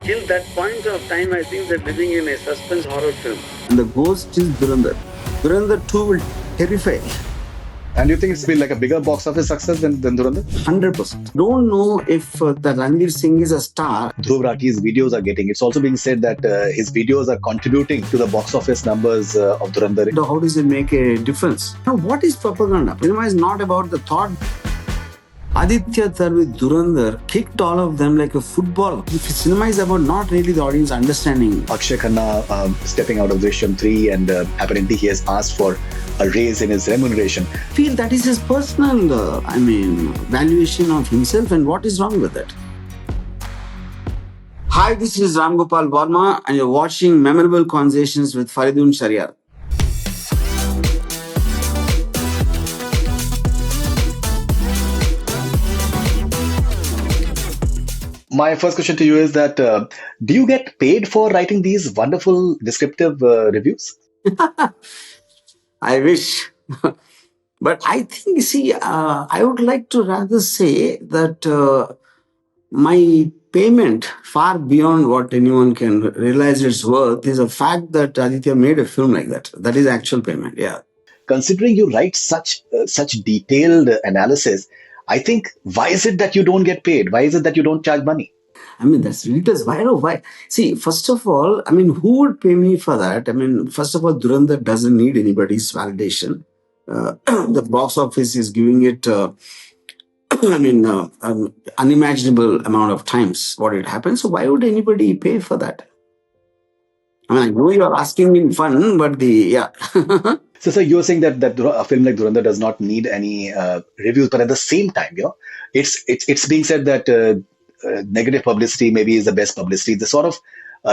Till that point of time, I think they're living in a suspense horror film. And the ghost is Dhurandhar. Dhurandhar 2 will terrify. And you think it's been like a bigger box office success than Dhurandhar? 100%. Don't know if the Ranveer Singh is a star. Dhruv Rakhi's videos are getting. It's also being said that his videos are contributing to the box office numbers of Dhurandhar. How does it make a difference? Now, what is propaganda? Cinema is not about the thought. Aditya Dhar with Dhurandhar kicked all of them like a football. If cinema is about not really the audience understanding. Akshaye Khanna stepping out of Drishyam 3 and apparently he has asked for a raise in his remuneration. I feel that is his personal, valuation of himself, and what is wrong with it? Hi, this is Gopal Varma and you're watching Memorable Conversations with Faridoon Shahryar. My first question to you is that do you get paid for writing these wonderful descriptive reviews? I wish. But I think, I would like to rather say that my payment, far beyond what anyone can realize its worth, is a fact that Aditya made a film like that. That is actual payment, yeah. Considering you write such detailed analysis, I think, why is it that you don't get paid? Why is it that you don't charge money? That's ridiculous. Why? See, first of all, who would pay me for that? First of all, Dhurandhar doesn't need anybody's validation. The box office is giving it, unimaginable amount of times what it happens. So why would anybody pay for that? I know you are asking in fun, but So, sir, you're saying that a film like Dhurandhar does not need any reviews, but at the same time, it's being said that negative publicity maybe is the best publicity. The sort of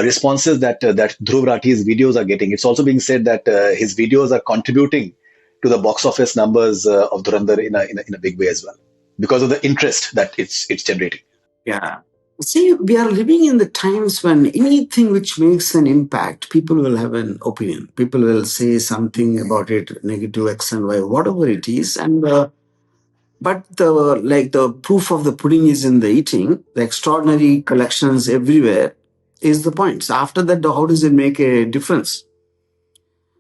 responses that Dhruv Rakhi's videos are getting, it's also being said that his videos are contributing to the box office numbers of Dhurandhar in a big way as well, because of the interest that it's generating. Yeah. See, we are living in the times when anything which makes an impact, people will have an opinion. People will say something about it, negative X and Y, whatever it is. And but the proof of the pudding is in the eating. The extraordinary collections everywhere is the point. So after that, how does it make a difference?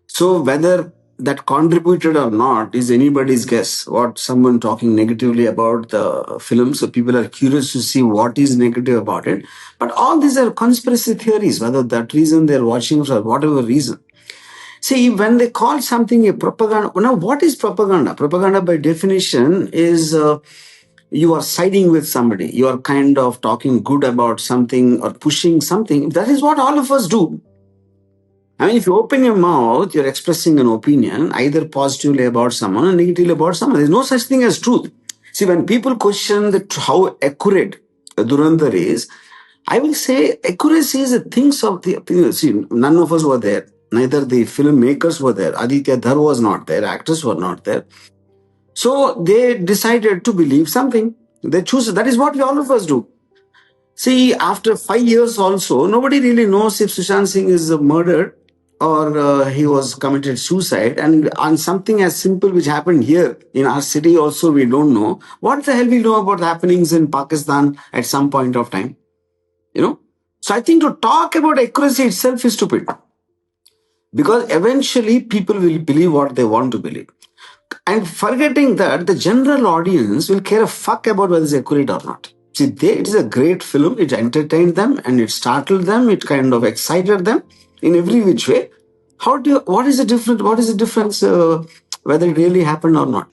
So whether that contributed or not is anybody's guess. What someone talking negatively about the film, so people are curious to see what is negative about it. But all these are conspiracy theories, whether that reason they're watching for whatever reason. See, when they call something a propaganda, now what is propaganda? Propaganda by definition is you are siding with somebody. You are kind of talking good about something or pushing something. That is what all of us do. If you open your mouth, you're expressing an opinion, either positively about someone or negatively about someone. There's no such thing as truth. See, when people question how accurate Dhurandhar is, I will say accuracy is a things of the opinion. See, none of us were there. Neither the filmmakers were there. Aditya Dhar was not there. Actors were not there. So they decided to believe something. They choose. That is what all of us do. See, after 5 years also, nobody really knows if Sushant Singh is murdered or he was committed suicide. And on something as simple which happened here in our city also, we don't know. What the hell we know about the happenings in Pakistan at some point of time? So I think to talk about accuracy itself is stupid. Because eventually people will believe what they want to believe. And forgetting that the general audience will care a fuck about whether it's accurate or not. See, it is a great film. It entertained them and it startled them. It kind of excited them in every which way. What is the difference whether it really happened or not?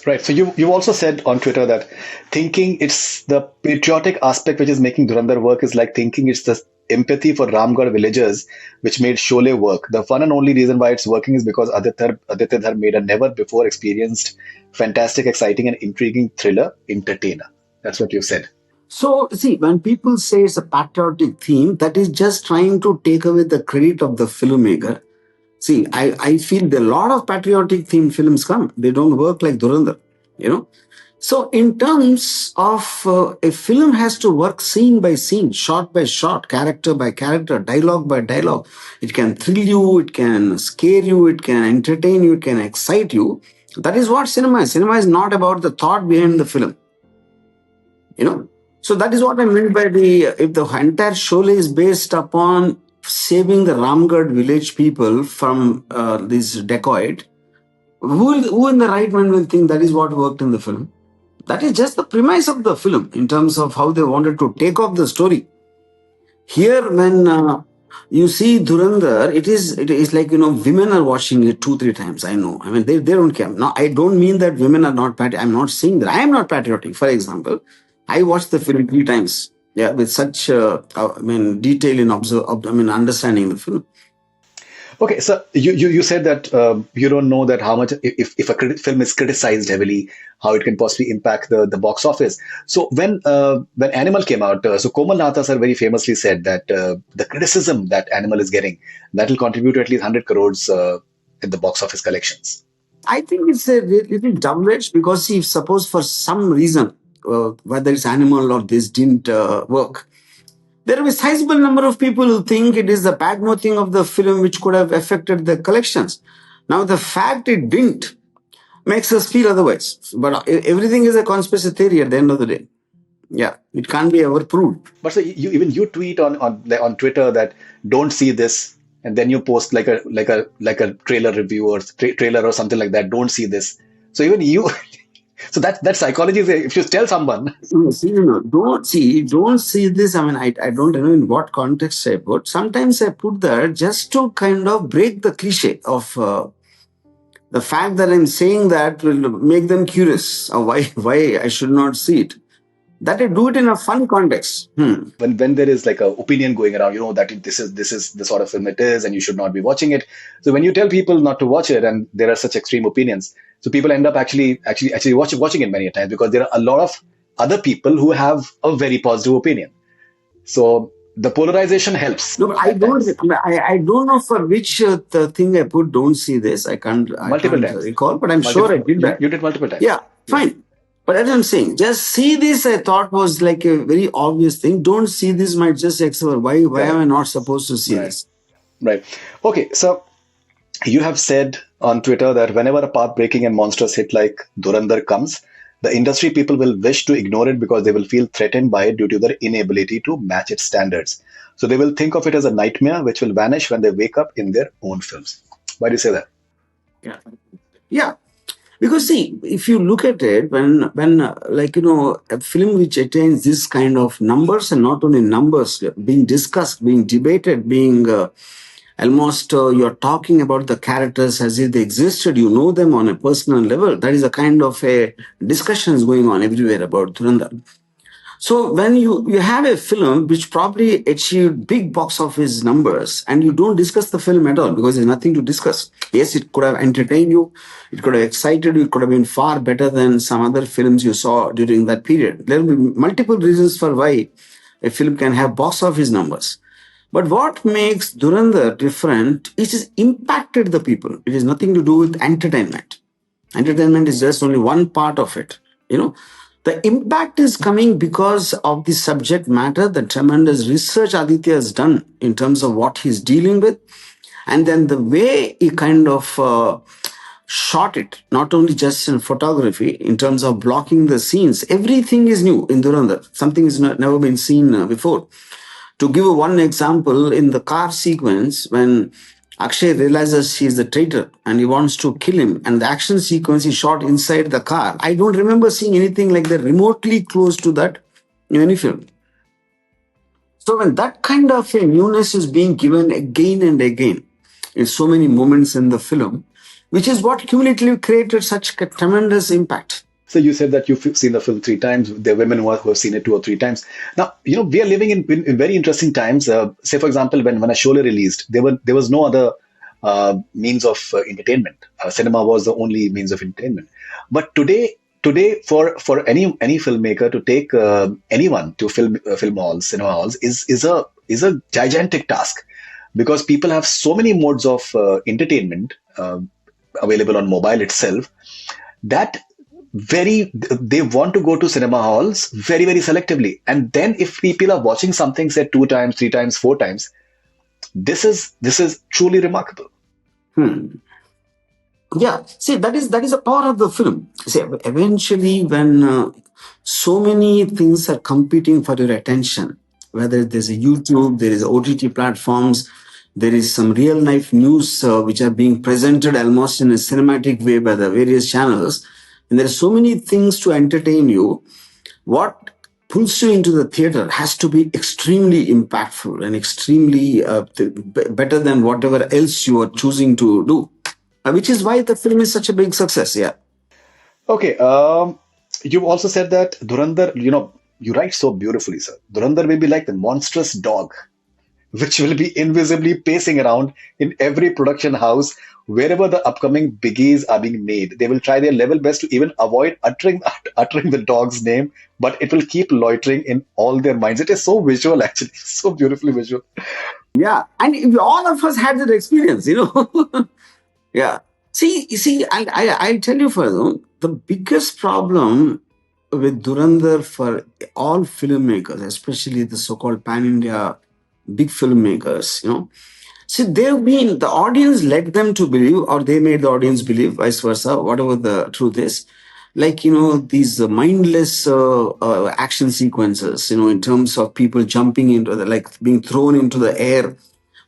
Right. So you also said on Twitter that thinking it's the patriotic aspect which is making Dhurandhar work is like thinking it's the empathy for Ramgarh villagers which made Sholay work. The one and only reason why it's working is because Aditya Dhar made a never before experienced, fantastic, exciting and intriguing thriller entertainer. That's what you said. So, see, when people say it's a patriotic theme, that is just trying to take away the credit of the filmmaker. See, I feel there are a lot of patriotic themed films come. They don't work like Dhurandhar, So, in terms of a film has to work scene by scene, shot by shot, character by character, dialogue by dialogue. It can thrill you, it can scare you, it can entertain you, it can excite you. That is what cinema is. Cinema is not about the thought behind the film. So that is what I meant by the if the entire Sholay is based upon saving the Ramgarh village people from this dacoit, who in the right mind will think that is what worked in the film? That is just the premise of the film in terms of how they wanted to take off the story. Here, when you see Dhurandhar, it is like women are watching it 2-3 times. I know. I mean, they don't care. Now, I don't mean that women are not patriotic. I'm not saying that. I am not patriotic. For example, I watched the film 3 times. Yeah, with such detail in understanding the film. Okay, so you said that you don't know that how much if a film is criticized heavily, how it can possibly impact the box office. So when Animal came out, so Komal Nahata sir very famously said that the criticism that Animal is getting, that will contribute to at least 100 crores in the box office collections. I think it's a little double-edged because see, if suppose for some reason, whether it's Animal or this didn't work, there will be a sizable number of people who think it is the bad mouthing of the film which could have affected the collections. Now, the fact it didn't makes us feel otherwise. But everything is a conspiracy theory at the end of the day. Yeah, it can't be ever proved. But so you tweet on Twitter that don't see this, and then you post like a trailer review or trailer or something like that. Don't see this. So even you, so that psychology is if you tell someone. Don't see this. I mean, I don't know in what context I put. Sometimes I put that just to kind of break the cliche of the fact that I'm saying that will make them curious of why I should not see it. That I do it in a fun context. When there is like a opinion going around, that this is the sort of film it is, and you should not be watching it. So when you tell people not to watch it, and there are such extreme opinions, so people end up actually watching it many a times because there are a lot of other people who have a very positive opinion. So the polarization helps. No, but I don't know for which the thing I put. Don't see this. I can't recall, but I'm sure I did that. You did multiple times. Yeah, fine. But as I'm saying, just see this, I thought was like a very obvious thing. Don't see this might just excel. Why am I not supposed to see this? Right. Okay, so you have said on Twitter that whenever a path-breaking and monstrous hit like Dhurandhar comes, the industry people will wish to ignore it because they will feel threatened by it due to their inability to match its standards. So they will think of it as a nightmare which will vanish when they wake up in their own films. Why do you say that? Yeah. Because see, if you look at it, when a film which attains this kind of numbers, and not only numbers, being discussed, being debated, being almost you're talking about the characters as if they existed, you know them on a personal level. That is a kind of a discussions going on everywhere about Dhurandhar. So when you have a film which probably achieved big box office numbers and you don't discuss the film at all because there's nothing to discuss. Yes, it could have entertained you. It could have excited you. It could have been far better than some other films you saw during that period. There will be multiple reasons for why a film can have box office numbers. But what makes Dhurandhar different is it impacted the people. It has nothing to do with entertainment. Entertainment is just only one part of it. The impact is coming because of the subject matter, the tremendous research Aditya has done in terms of what he's dealing with. And then the way he kind of shot it, not only just in photography, in terms of blocking the scenes. Everything is new in Dhurandhar. Something has never been seen before. To give one example, in the car sequence, when Akshaye realizes he is the traitor and he wants to kill him, and the action sequence is shot inside the car. I don't remember seeing anything like that remotely close to that in any film. So when that kind of a newness is being given again and again in so many moments in the film, which is what cumulatively created such a tremendous impact. So you said that you've seen the film 3 times. There are women who have seen it 2 or 3 times. Now, we are living in very interesting times. Say, for example, when a Sholay released, there was no other means of entertainment. Cinema was the only means of entertainment. But today, for any filmmaker to take anyone to film halls, cinema halls, is a gigantic task because people have so many modes of entertainment available on mobile itself that they want to go to cinema halls very, very selectively. And then if people are watching something, say 2 times, 3 times, 4 times, this is truly remarkable. Yeah, see, that is a power of the film. See, eventually, when so many things are competing for your attention, whether there's a YouTube, there is OTT platforms, there is some real life news which are being presented almost in a cinematic way by the various channels, and there are so many things to entertain you. What pulls you into the theater has to be extremely impactful and extremely better than whatever else you are choosing to do, which is why the film is such a big success. Yeah. Okay. You also said that Dhurandhar, you write so beautifully, sir. Dhurandhar will be like the monstrous dog, which will be invisibly pacing around in every production house wherever the upcoming biggies are being made. They will try their level best to even avoid uttering the dog's name, but it will keep loitering in all their minds. It is so visual, actually, so beautifully visual. Yeah. And all of us had that experience. Yeah. See, I'll tell you further, the biggest problem with Durandar for all filmmakers, especially the so-called pan-India big filmmakers. See, the audience led them to believe, or they made the audience believe, vice versa, whatever the truth is. Like, these mindless action sequences, in terms of people jumping into like being thrown into the air,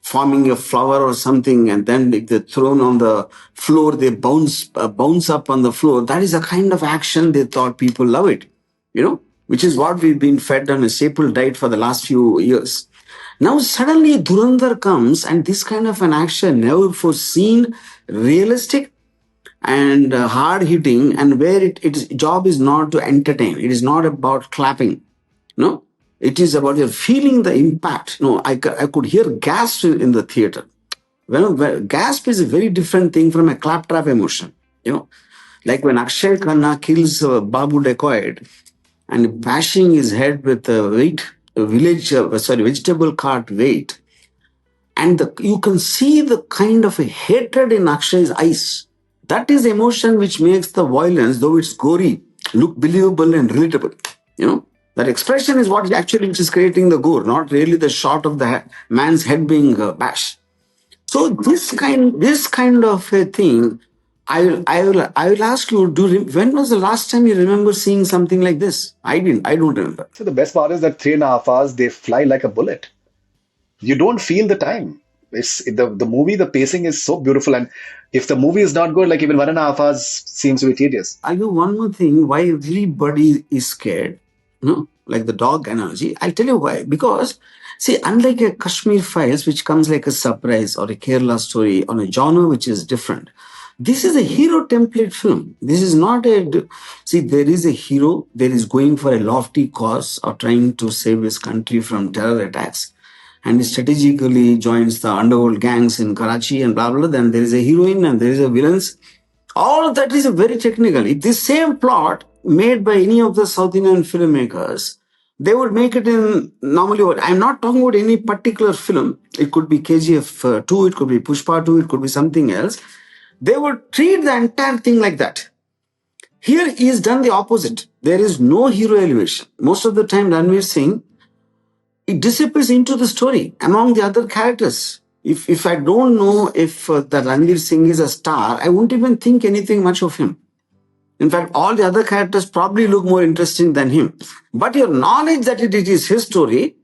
forming a flower or something, and then if they're thrown on the floor, they bounce up on the floor. That is a kind of action they thought people love it, which is what we've been fed on a staple diet for the last few years. Now suddenly Dhurandhar comes, and this kind of an action never before seen, realistic and hard hitting, and where its job is not to entertain. It is not about clapping. No, it is about your feeling the impact. No, I could hear gasp in the theater. Well, gasp is a very different thing from a claptrap emotion. Like when Akshaye Khanna kills Babu Dacoit and bashing his head with a vegetable cart weight, and you can see the kind of a hatred in Akshaye's eyes. That is emotion which makes the violence, though it's gory, look believable and relatable. That expression is what actually which is creating the gore, not really the shot of the man's head being bashed. So this kind of a thing, I will ask you. When was the last time you remember seeing something like this? I didn't. I don't remember. So the best part is that 3.5 hours, they fly like a bullet. You don't feel the time. It's the movie, the pacing is so beautiful. And if the movie is not good, like even 1.5 hours seems to be tedious. I'll do one more thing. Why everybody is scared? Like the dog analogy. I'll tell you why. Because, see, unlike a Kashmir Files, which comes like a surprise, or a Kerala story on a genre which is different, this is a hero template film. This is not a. See, there is a hero. There is going for a lofty cause or trying to save his country from terror attacks, and he strategically joins the underworld gangs in Karachi and blah blah. Then there is a heroine and there is a villains. All of that is very technical. If this same plot made by any of the South Indian filmmakers, they would make it in normally. I'm not talking about any particular film. It could be KGF 2, it could be Pushpa 2, it could be something else. They would treat the entire thing like that. Here he is done the opposite. There is no hero elevation. Most of the time, Ranveer Singh, it disappears into the story among the other characters. If I don't know if the Ranveer Singh is a star, I won't even think anything much of him. In fact, all the other characters probably look more interesting than him. But your knowledge that it is his story,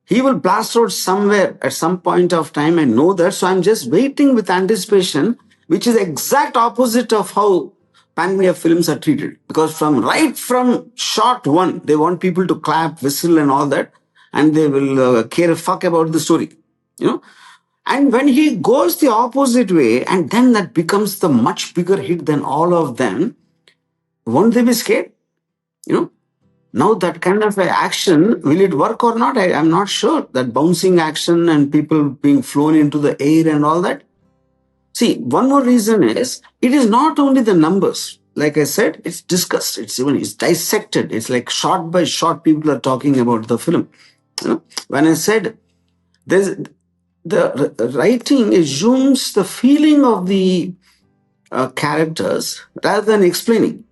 he will blast out somewhere at some point of time. I know that. So I'm just waiting with anticipation, which is the exact opposite of how pan-India films are treated. Because right from shot one, they want people to clap, whistle and all that. And they will care a fuck about the story. And when he goes the opposite way, and then that becomes the much bigger hit than all of them, won't they be scared? Now that kind of action, will it work or not? I'm not sure. That bouncing action and people being flown into the air and all that. See, one more reason is, it is not only the numbers. Like I said, it's discussed. It's dissected. It's like shot by shot, people are talking about the film. When I said the writing assumes the feeling of the characters rather than explaining.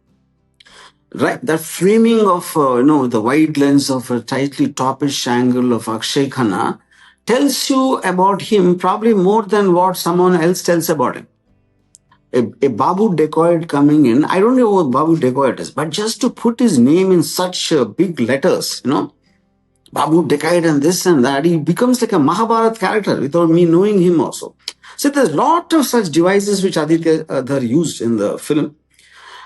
Right, the framing of the wide lens of a tightly topish angle of Akshay Khanna tells you about him probably more than what someone else tells about him. a Babu Dacoit coming in. I don't know what Babu Dacoit is, but just to put his name in such big letters, Babu Dacoit and this and that, he becomes like a Mahabharat character without me knowing him also. So there's a lot of such devices which Aditya Dhar used in the film.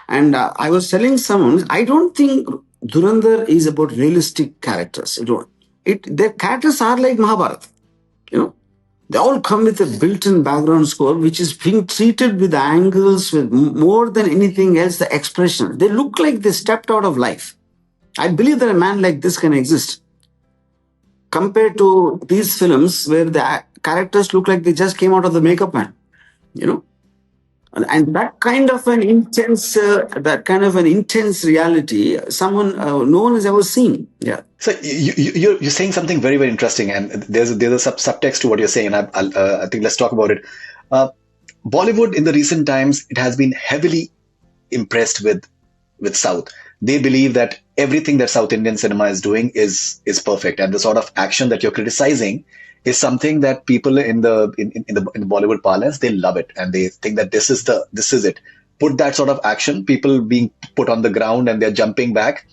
And I was telling someone, I don't think Dhurandhar is about realistic characters. Their characters are like Mahabharata. They all come with a built-in background score, which is being treated with angles, with more than anything else, the expression. They look like they stepped out of life. I believe that a man like this can exist. Compared to these films where the characters look like they just came out of the makeup man, and that kind of an intense reality, someone no one has ever seen. Yeah. So you're saying something very, very interesting, and there's a subtext to what you're saying, and I think let's talk about it. Bollywood in the recent times, it has been heavily impressed with South. They believe that everything that South Indian cinema is doing is perfect, and the sort of action that you're criticizing is something that people in the Bollywood parlance, they love it, and they think that this is it. Put that sort of action, people being put on the ground and they're jumping back,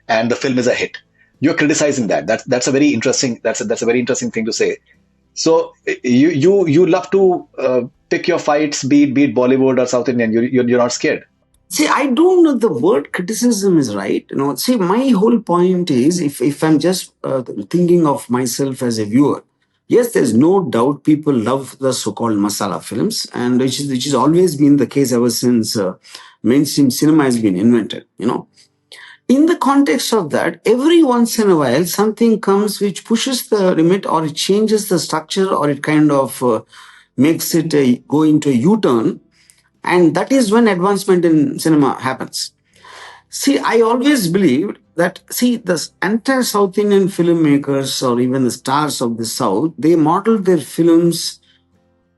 and the film is a hit. You're criticizing that. That's a very interesting thing to say. So you love to pick your fights, be it Bollywood or South Indian. You're not scared. See, I don't know the word criticism is right. See, my whole point is if I'm just thinking of myself as a viewer, yes, there's no doubt people love the so-called masala films, and which has always been the case ever since mainstream cinema has been invented. In the context of that, every once in a while, something comes which pushes the limit, or it changes the structure, or it kind of makes it go into a U-turn. And that is when advancement in cinema happens. See, I always believed that, the entire South Indian filmmakers or even the stars of the South, they modeled their films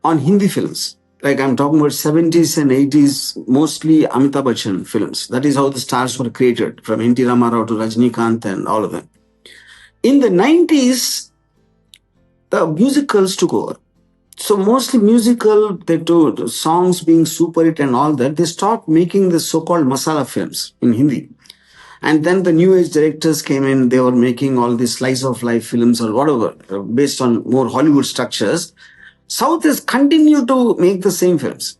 on Hindi films. Like I'm talking about 70s and 80s, mostly Amitabh Bachchan films. That is how the stars were created, from N.T. Ramarao to Rajnikant and all of them. In the 90s, the musicals took over. So mostly musical, they do songs being Superhit and all that. They stopped making the so-called masala films in Hindi. And then the new age directors came in. They were making all these slice of life films or whatever, based on more Hollywood structures. South has continued to make the same films.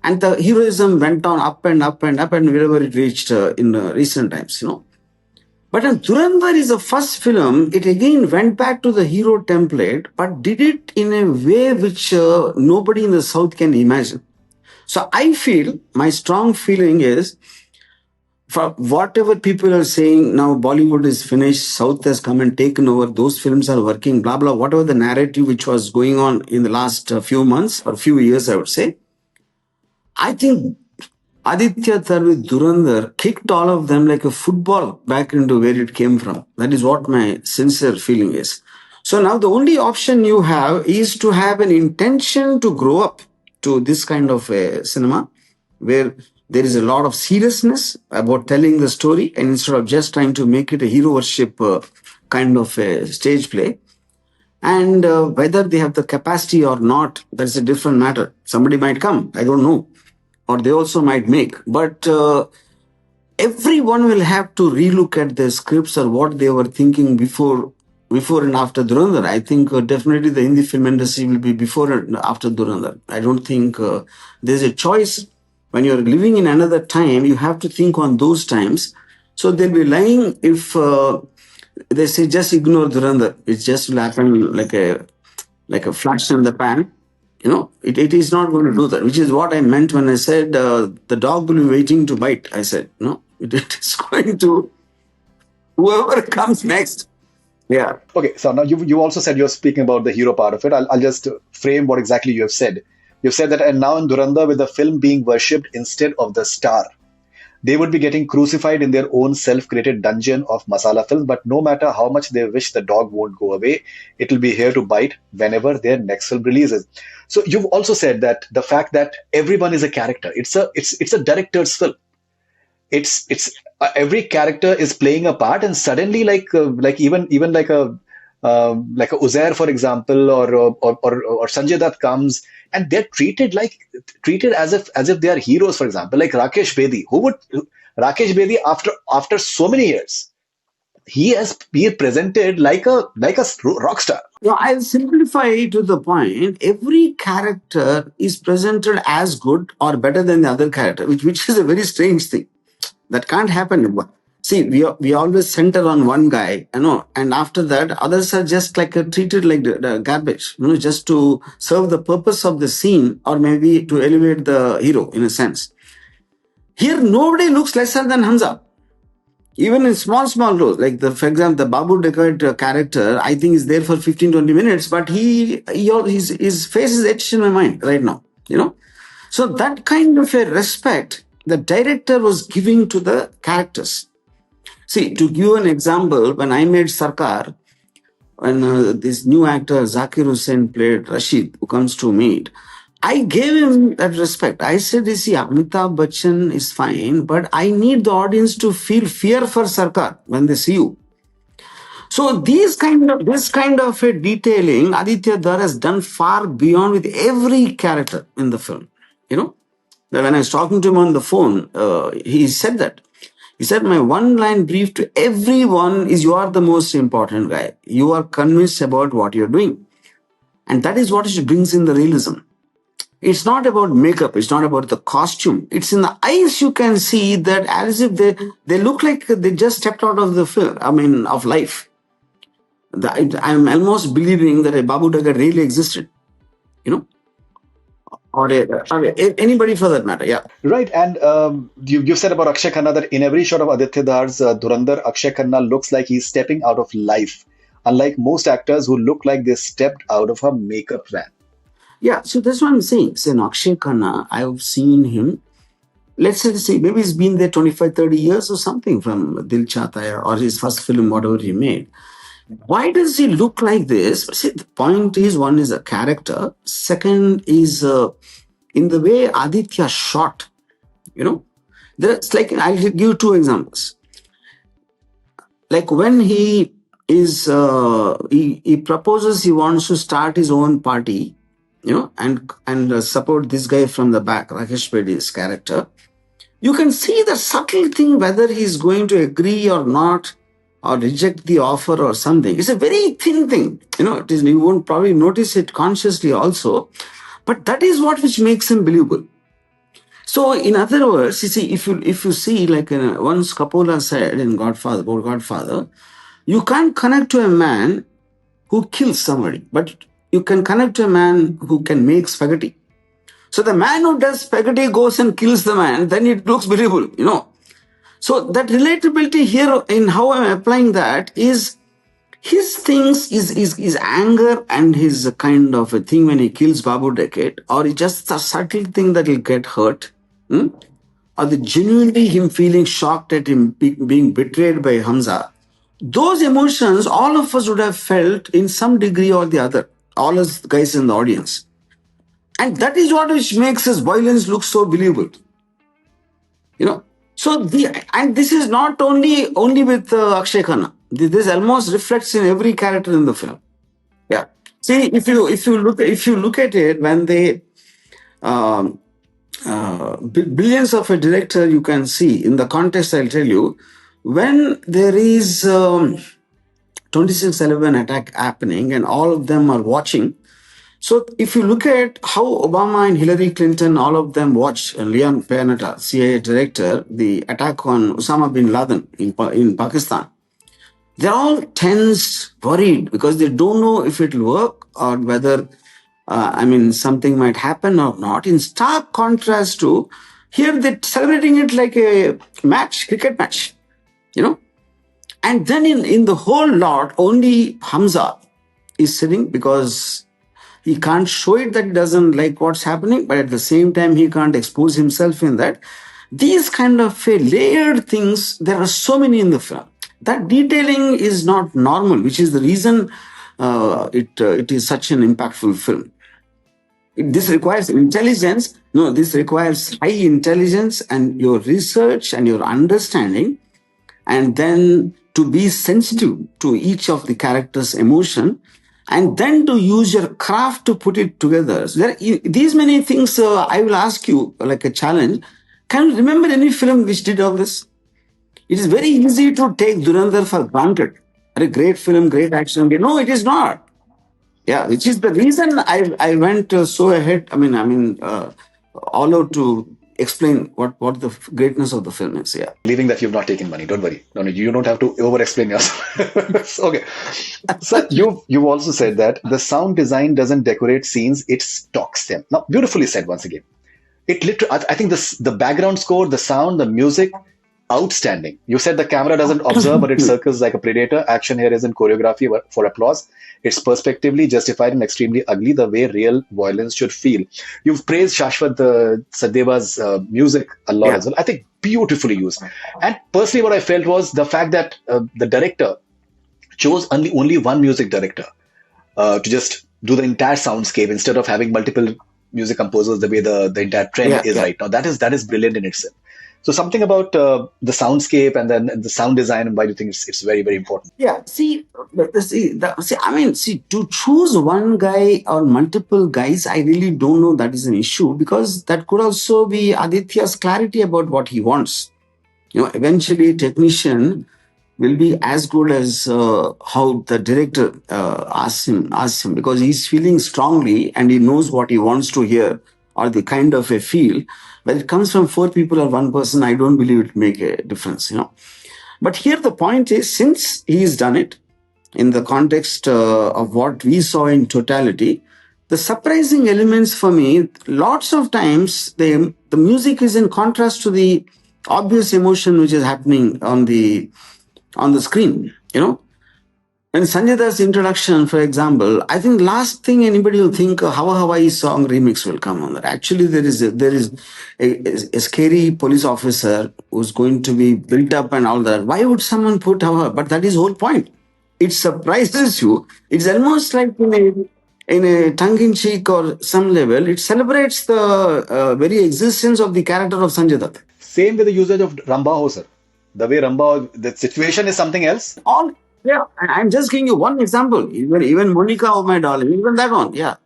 And the heroism went on up and up and up, and wherever it reached in recent times, But when Dhurandhar is the first film, it again went back to the hero template, but did it in a way which nobody in the South can imagine. So I feel, my strong feeling is, for whatever people are saying now, Bollywood is finished, South has come and taken over, those films are working, blah, blah, whatever the narrative which was going on in the last few months or few years, I would say, I think Aditya Dhar with Dhurandhar kicked all of them like a football back into where it came from. That is what my sincere feeling is. So now the only option you have is to have an intention to grow up to this kind of a cinema where there is a lot of seriousness about telling the story, and instead of just trying to make it a hero worship kind of a stage play. And whether they have the capacity or not, that's a different matter. Somebody might come, I don't know. Or they also might make. But everyone will have to relook at their scripts or what they were thinking before and after Dhurandhar. I think definitely the Hindi film industry will be before and after Dhurandhar. I don't think there's a choice. When you're living in another time, you have to think on those times. So they'll be lying if they say just ignore Dhurandhar. It just will happen like a flash in the pan. It is not going to do that, which is what I meant when I said the dog will be waiting to bite. I said, no, it is going to whoever comes next. Yeah. Okay, so now you also said you're speaking about the hero part of it. I'll just frame what exactly you have said. You've said that, and now in Dhurandhar, with the film being worshipped instead of the star, they would be getting crucified in their own self-created dungeon of masala films, but no matter how much they wish the dog won't go away, it will be here to bite whenever their next film releases. So you've also said that the fact that everyone is a character, it's a director's film. It's every character is playing a part, and suddenly like even like a like a Uzair, for example, or Sanjay Dutt comes, and they're treated as if they are heroes. For example, like Rakesh Bedi, Rakesh Bedi after so many years, he is presented like a rock star. No, I'll simplify it to the point. Every character is presented as good or better than the other character, which is a very strange thing. That can't happen. See, we always center on one guy, and after that, others are just like treated like the garbage, just to serve the purpose of the scene or maybe to elevate the hero in a sense. Here, nobody looks lesser than Hamza. Even in small roles, like for example, the Babu Dekait character, I think is there for 15-20 minutes, but his face is etched in my mind right now, So that kind of a respect the director was giving to the characters. See, to give an example, when I made Sarkar, when this new actor Zakir Hussain played Rashid, who comes to meet, I gave him that respect. I said, you see, Amitabh Bachchan is fine, but I need the audience to feel fear for Sarkar when they see you. So this kind of a detailing, Aditya Dhar has done far beyond with every character in the film. When I was talking to him on the phone, he said that. He said, my one-line brief to everyone is, you are the most important guy. You are convinced about what you're doing. And that is what brings in the realism. It's not about makeup. It's not about the costume. It's in the eyes you can see that as if they look like they just stepped out of the film, of life. I'm almost believing that a Babu Daga really existed, or anybody for that matter. Yeah. Right, and you've said about Akshay Khanna that in every shot of Aditya Dhar's Dhurandhar, Akshay Khanna looks like he's stepping out of life, unlike most actors who look like they stepped out of a makeup van. Yeah, so that's what I'm saying. So in Akshay Khanna, I've seen him, let's say maybe he's been there 25-30 years or something from Dil Chahta Hai or his first film, whatever he made. Why does he look like this? See, the point is, one is a character. Second is in the way Aditya shot. It's like, I'll give you two examples. Like when he proposes he wants to start his own party, and support this guy from the back, Rakesh Bedi's character. You can see the subtle thing whether he's going to agree or not, or reject the offer or something. It's a very thin thing. You won't probably notice it consciously also, but that is which makes him believable. So in other words, you see, if you see, like once Coppola said in Godfather, you can't connect to a man who kills somebody, but you can connect to a man who can make spaghetti. So the man who does spaghetti goes and kills the man, then it looks believable, So that relatability here in how I'm applying that is his things is anger and his kind of a thing when he kills Babu Dekait, or it's just a subtle thing that he'll get hurt, or the genuinely him feeling shocked at him being betrayed by Hamza. Those emotions all of us would have felt in some degree or the other, all us guys in the audience. And that is which makes his violence look so believable. So this is not only with Akshay Khanna. This almost reflects in every character in the film. Yeah. See, if you look at it, when they billions of a director, you can see in the context. I'll tell you, when there is 26/11 attack happening and all of them are watching. So if you look at how Obama and Hillary Clinton, all of them watched, Leon Panetta, CIA director, the attack on Osama bin Laden in Pakistan, they're all tense, worried, because they don't know if it will work or whether, something might happen or not. In stark contrast to, here they're celebrating it like a cricket match, And then in the whole lot, only Hamza is sitting because he can't show it that he doesn't like what's happening, but at the same time, he can't expose himself in that. These kind of layered things, there are so many in the film. That detailing is not normal, which is the reason it is such an impactful film. This requires intelligence. No, this requires high intelligence and your research and your understanding, and then to be sensitive to each of the characters' emotion, and then to use your craft to put it together. So these many things. I will ask you like a challenge. Can you remember any film which did all this? It is very easy to take Dhurandhar for granted. A great film, great action. No, it is not. Yeah, which is the reason I went so ahead. All out to explain what the greatness of the film is. Yeah. Believing that you've not taken money. Don't worry. No, you don't have to over-explain yourself. Okay. So you've also said that the sound design doesn't decorate scenes; it stalks them. Now, beautifully said once again. It literally, I think the background score, the sound, the music, outstanding. You said the camera doesn't observe, but it circles like a predator. Action here isn't choreography for applause. It's perspectively justified and extremely ugly, the way real violence should feel. You've praised Shashwat Sadeva's music a lot as well. I think beautifully used. And personally, what I felt was the fact that the director chose only one music director to just do the entire soundscape instead of having multiple music composers the way the entire trend is right now. That is brilliant in itself. So something about the soundscape and then the sound design, and why do you think it's very, very important? Yeah. To choose one guy or multiple guys, I really don't know that is an issue, because that could also be Aditya's clarity about what he wants. Eventually, technician will be as good as how the director asks him, because he's feeling strongly and he knows what he wants to hear or the kind of a feel. When it comes from 4 people or 1 person, I don't believe it will make a difference, But here the point is, since he's done it in the context of what we saw in totality, the surprising elements for me, lots of times the music is in contrast to the obvious emotion which is happening on the screen, And Sanjay Dutt's introduction, for example, I think last thing anybody will think Hawa Hawaii song remix will come on that. Actually, there is a scary police officer who's going to be built up and all that. Why would someone put Hawa? But that is the whole point. It surprises you. It's almost like in a tongue-in-cheek or some level, it celebrates the very existence of the character of Sanjay Dutt. Same with the usage of Rambaho, sir. The way Rambaho, the situation is something else. Yeah, I'm just giving you one example. Even Monica, oh my darling, even that one, yeah.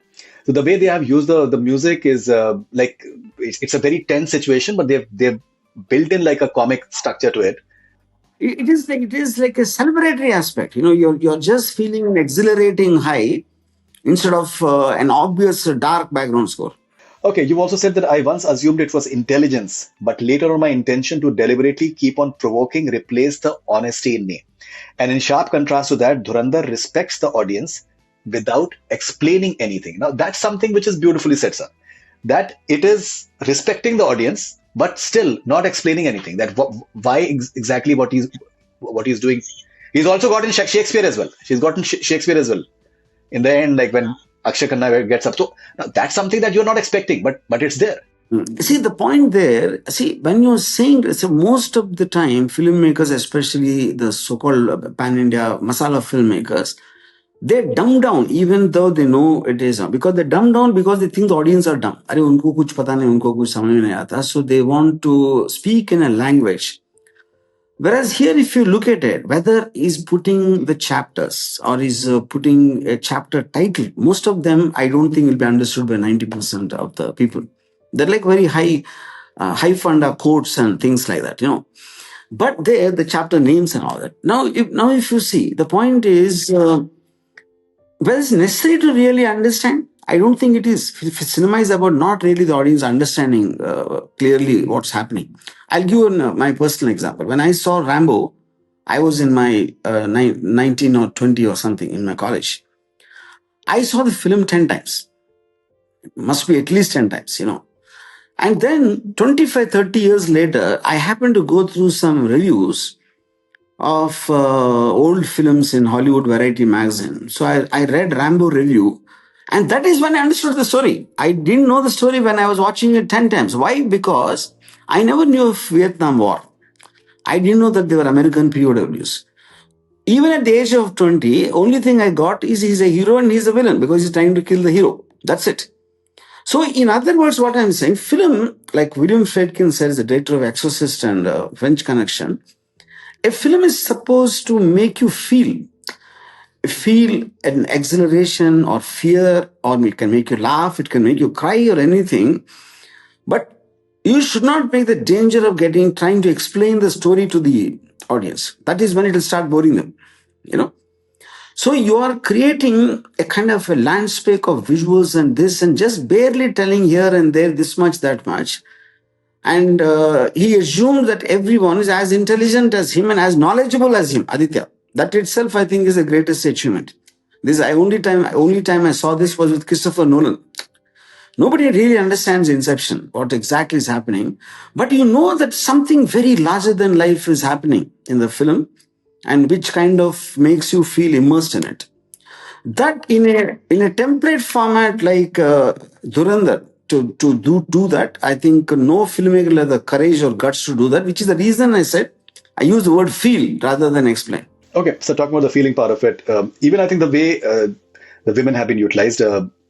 So the way they have used the music is like it's a very tense situation, but they've built in like a comic structure to it. It is like a celebratory aspect. You're just feeling an exhilarating high instead of an obvious dark background score. Okay, you also said that I once assumed it was intelligence, but later on my intention to deliberately keep on provoking replaced the honesty in me. And in sharp contrast to that, Dhurandhar respects the audience without explaining anything. Now, that's something which is beautifully said, sir. That it is respecting the audience, but still not explaining anything. That why exactly what he's doing. He's also gotten Shakespeare as well. She's gotten Shakespeare as well. In the end, like when Akshaye Khanna gets up. So now that's something that you're not expecting, but it's there. See, the point there, when you're saying, most of the time, filmmakers, especially the so-called pan-India masala filmmakers, they dumb down even though they know it is, because they dumb down because they think the audience are dumb. Arey, unko kuch pata nahi, unko kuch samajh nahi aata. So they want to speak in a language. Whereas here, if you look at it, whether he's putting the chapters or he's putting a chapter title, most of them, I don't think will be understood by 90% of the people. They're like very high funda quotes and things like that, But there, the chapter names and all that. Now, if you see, the point is, whether it's necessary to really understand, I don't think it is. Cinema is about not really the audience understanding clearly what's happening. I'll give you my personal example. When I saw Rambo, I was in my 19 or 20 or something in my college. I saw the film 10 times. It must be at least 10 times, And then 25, 30 years later, I happened to go through some reviews of old films in Hollywood Variety magazine. So I read Rambo review, and that is when I understood the story. I didn't know the story when I was watching it 10 times. Why? Because I never knew of Vietnam War. I didn't know that they were American POWs. Even at the age of 20, only thing I got is he's a hero and he's a villain because he's trying to kill the hero. That's it. So, in other words, what I'm saying, film, like William Friedkin says, the director of Exorcist and French Connection, a film is supposed to make you feel an exhilaration or fear, or it can make you laugh, it can make you cry or anything. But you should not make the danger of trying to explain the story to the audience. That is when it will start boring them, you know. So you are creating a kind of a landscape of visuals and this, and just barely telling here and there, this much, that much. And he assumes that everyone is as intelligent as him and as knowledgeable as him, Aditya. That itself, I think, is the greatest achievement. Only time I saw this was with Christopher Nolan. Nobody really understands Inception, what exactly is happening, but you know that something very larger than life is happening in the film, and which kind of makes you feel immersed in it. That in a template format like Dhurandhar, to do that, I think no filmmaker will have the courage or guts to do that, which is the reason I said I use the word feel rather than explain. Okay, so talking about the feeling part of it, even I think the way the women have been utilized,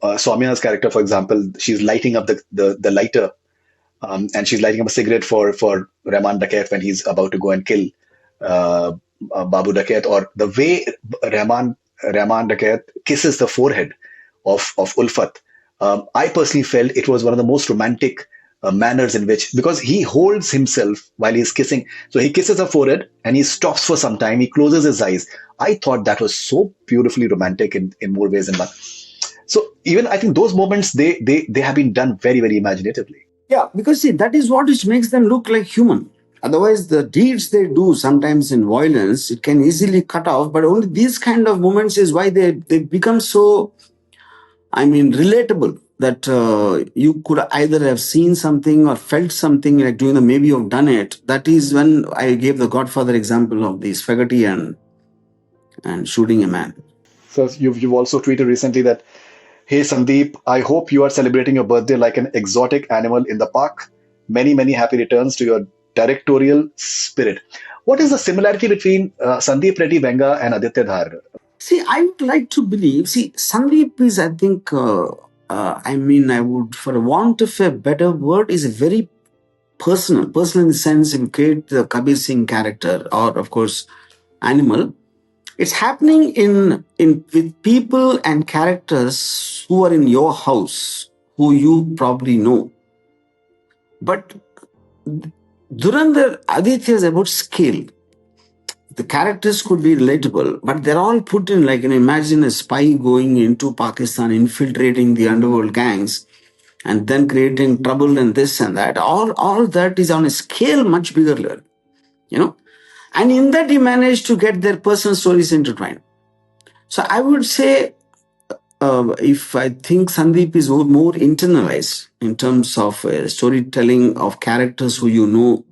Soumya's character, for example, she's lighting up the lighter, and she's lighting up a cigarette for Rahman Dakat when he's about to go and kill Babu Dakat, or the way Rahman Dakat kisses the forehead of Ulfat. I personally felt it was one of the most romantic manners in which, because he holds himself while he's kissing. So he kisses her forehead and he stops for some time. He closes his eyes. I thought that was so beautifully romantic in more ways than one. So even I think those moments, they have been done very, very imaginatively. Yeah, because see, that is what which makes them look like human. Otherwise, the deeds they do sometimes in violence, it can easily cut off. But only these kind of moments is why they become so, relatable, that you could either have seen something or felt something like doing the maybe you've done it. That is when I gave the Godfather example of the spaghetti and shooting a man. So you've also tweeted recently that, "Hey Sandeep, I hope you are celebrating your birthday like an exotic animal in the park. Many, many happy returns to your directorial spirit." What is the similarity between Sandeep, Reddy, Vanga, and Aditya Dhar? See, I would like to believe, Sandeep is, I think, I would, for want of a better word, is a very personal in the sense, if you create the Kabir Singh character or, of course, animal, it's happening in with people and characters who are in your house, who you probably know. But Dhurandhar, Aditya is about scale. The characters could be relatable, but they're all put in like, imagine a spy going into Pakistan, infiltrating the underworld gangs, and then creating trouble and this and that. All that is on a scale much bigger level, And in that, he managed to get their personal stories intertwined. So I would say, if I think Sandeep is more internalized in terms of storytelling of characters who you know,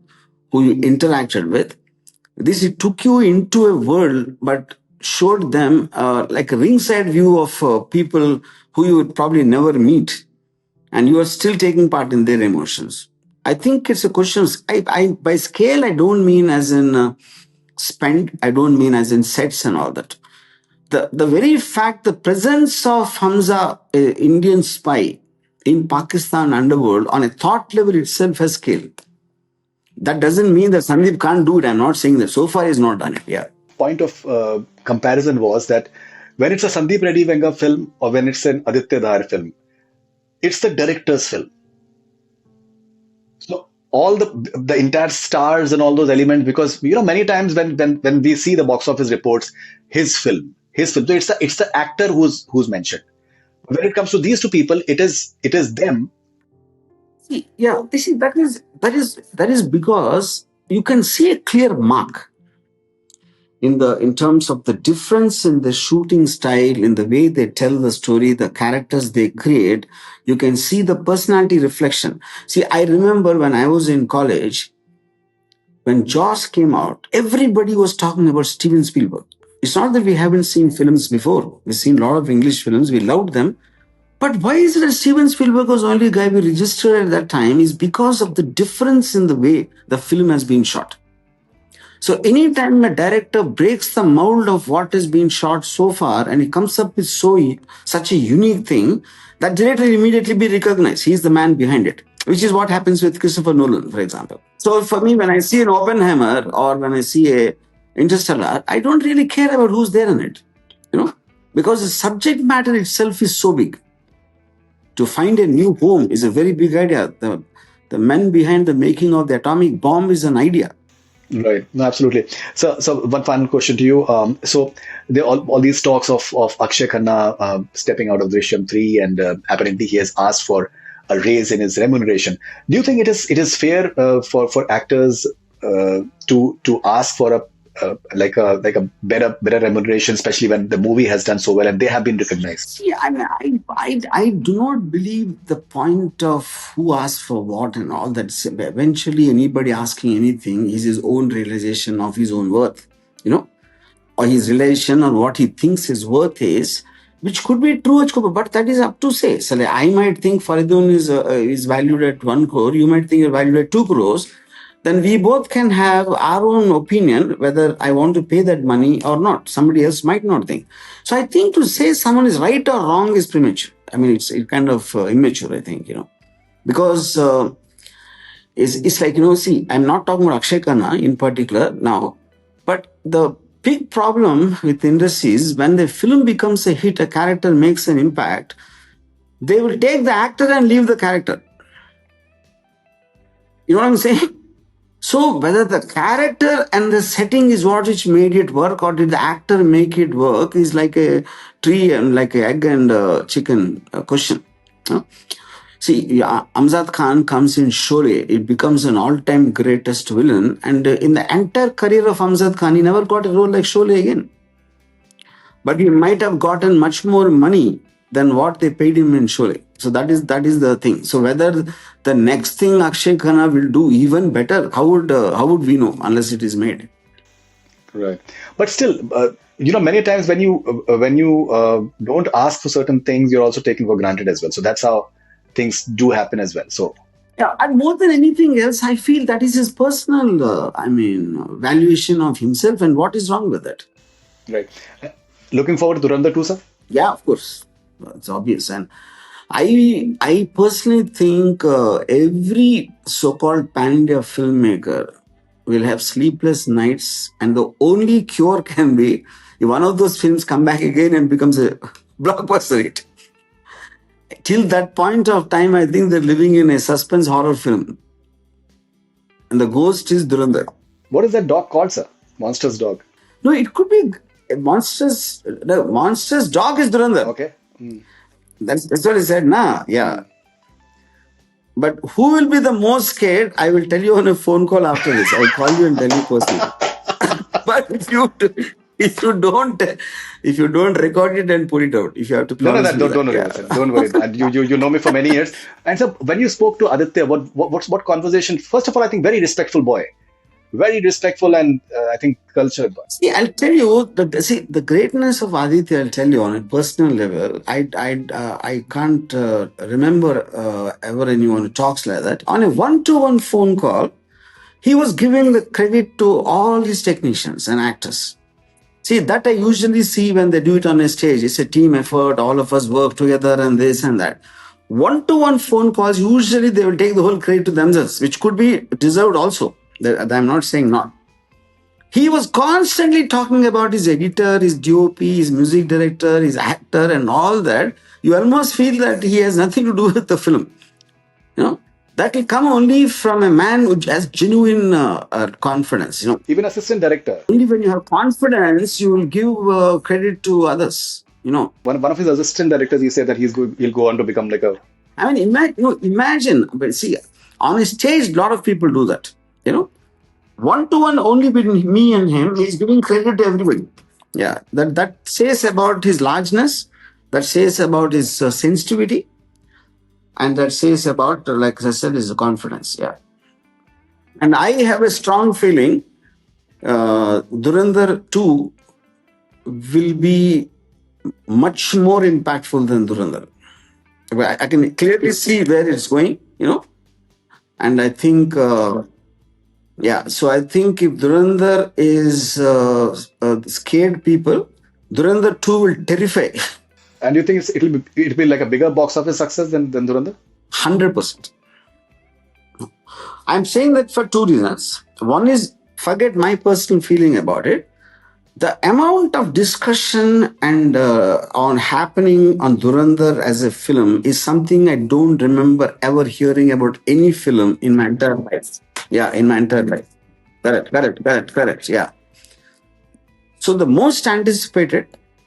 who you interacted with, it took you into a world, but showed them like a ringside view of people who you would probably never meet, and you are still taking part in their emotions. I think it's a question. By scale, I don't mean as in spend. I don't mean as in sets and all that. The very fact, the presence of Hamza, an Indian spy in Pakistan underworld, on a thought level itself has scale. That doesn't mean that Sandeep can't do it. I'm not saying that. So far, he's not done it. Yeah. Point of comparison was that when it's a Sandeep Reddy Vanga film or when it's an Aditya Dhar film, it's the director's film. So all the entire stars and all those elements, because many times when we see the box office reports, his film. So it's the actor who's mentioned. When it comes to these two people, it is them. Yeah, that is because you can see a clear mark in terms of the difference in the shooting style, in the way they tell the story, the characters they create. You can see the personality reflection. See, I remember when I was in college, when Jaws came out, everybody was talking about Steven Spielberg. It's not that we haven't seen films before. We've seen a lot of English films. We loved them. But why is it that Steven Spielberg was the only guy we registered at that time is because of the difference in the way the film has been shot. So anytime a director breaks the mold of what has been shot so far and he comes up with such a unique thing, that director will immediately be recognized. He's the man behind it, which is what happens with Christopher Nolan, for example. So for me, when I see an Oppenheimer or when I see a Interstellar, I don't really care about who's there in it, because the subject matter itself is so big. To find a new home is a very big idea. The men behind the making of the atomic bomb is an idea. Right. No, absolutely. So one final question to you. So there all these talks of Akshay Khanna stepping out of Drishyam 3, and apparently he has asked for a raise in his remuneration. Do you think it is fair for actors to ask for a better remuneration, especially when the movie has done so well and they have been recognized? See, I do not believe the point of who asks for what and all that. Eventually, anybody asking anything is his own realization of his own worth, or his relation on what he thinks his worth is, which could be true, but that is up to say. So like, I might think Faridoon is valued at 1 crore, you might think you're valued at 2 crores. Then we both can have our own opinion whether I want to pay that money or not. Somebody else might not think. So I think to say someone is right or wrong is premature. I mean, it's kind of immature, I think, because it's like, see, I'm not talking about Akshay Khanna in particular now, but the big problem with industries is when the film becomes a hit, a character makes an impact, they will take the actor and leave the character. You know what I'm saying? So whether the character and the setting is what which made it work, or did the actor make it work, is like a tree and like an egg and chicken question. See, Amjad Khan comes in Sholay, it becomes an all-time greatest villain, and in the entire career of Amjad Khan, he never got a role like Sholay again. But he might have gotten much more money than what they paid him in Sholay. So that is the thing. So whether the next thing Akshay Khanna will do even better, how would we know unless it is made? Right. But still, many times when you don't ask for certain things, you're also taken for granted as well. So that's how things do happen as well. So yeah, and more than anything else, I feel that is his personal, valuation of himself, and what is wrong with it. Right. Looking forward to Dhurandhar 2, sir? Yeah, of course. It's obvious. And I personally think every so-called pan-India filmmaker will have sleepless nights, and the only cure can be if one of those films come back again and becomes a blockbuster hit. Till that point of time, I think they're living in a suspense horror film. And the ghost is Dhurandhar. What is that dog called, sir? Monstrous Dog? No, it could be Monstrous Dog is Dhurandhar. Okay. That's what he said, nah? Yeah. But who will be the most scared? I will tell you on a phone call after this. I'll call you and tell you personally. But if you don't record it and put it out, if you have to promise don't worry, sir. Don't worry. And you know me for many years. And so when you spoke to Aditya, what conversation? First of all, I think very respectful boy. Very respectful and I think cultured. See, I'll tell you, the greatness of Aditya, I'll tell you on a personal level, I can't remember ever anyone who talks like that. On a one-to-one phone call, he was giving the credit to all his technicians and actors. See, that I usually see when they do it on a stage. It's a team effort, all of us work together and this and that. One-to-one phone calls, usually they will take the whole credit to themselves, which could be deserved also. I'm not saying not. He was constantly talking about his editor, his DOP, his music director, his actor and all that. You almost feel that he has nothing to do with the film. That will come only from a man who has genuine confidence. Even assistant director. Only when you have confidence, you will give credit to others. One of his assistant directors, he said that he'll go on to become like a... I mean, imagine, but see, on a stage, a lot of people do that. One-to-one only between me and him, he's giving credit to everybody. Yeah, that says about his largeness, that says about his sensitivity, and that says about, like I said, his confidence. Yeah. And I have a strong feeling Dhurandhar 2 will be much more impactful than Dhurandhar. I can clearly see where it's going, and I think... so I think if Dhurandhar is scared people, Dhurandhar 2 will terrify. And you think it'll be like a bigger box office success than Dhurandhar? 100%. I'm saying that for two reasons. One is forget my personal feeling about it. The amount of discussion and on happening on Dhurandhar as a film is something I don't remember ever hearing about any film in my entire life. Yeah, in my entire life. Correct. Yeah. So the most anticipated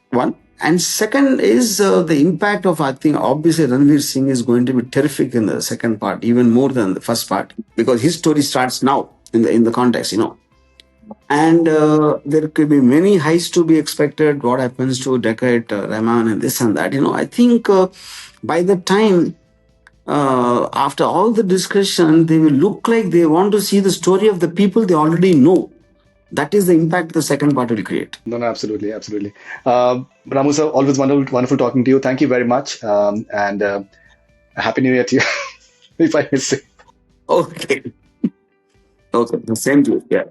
one. And second is the impact of, I think, obviously Ranveer Singh is going to be terrific in the second part, even more than the first part, because his story starts now in the context, And there could be many highs to be expected. What happens to Decade, Rahman, and this and that. I think by the time, after all the discussion, they will look like they want to see the story of the people they already know. That is the impact the second part will create. No, no, absolutely. Ramu sir, always wonderful talking to you. Thank you very much. And Happy New Year to you, if I may say. Okay. Okay. The same to you. Yeah.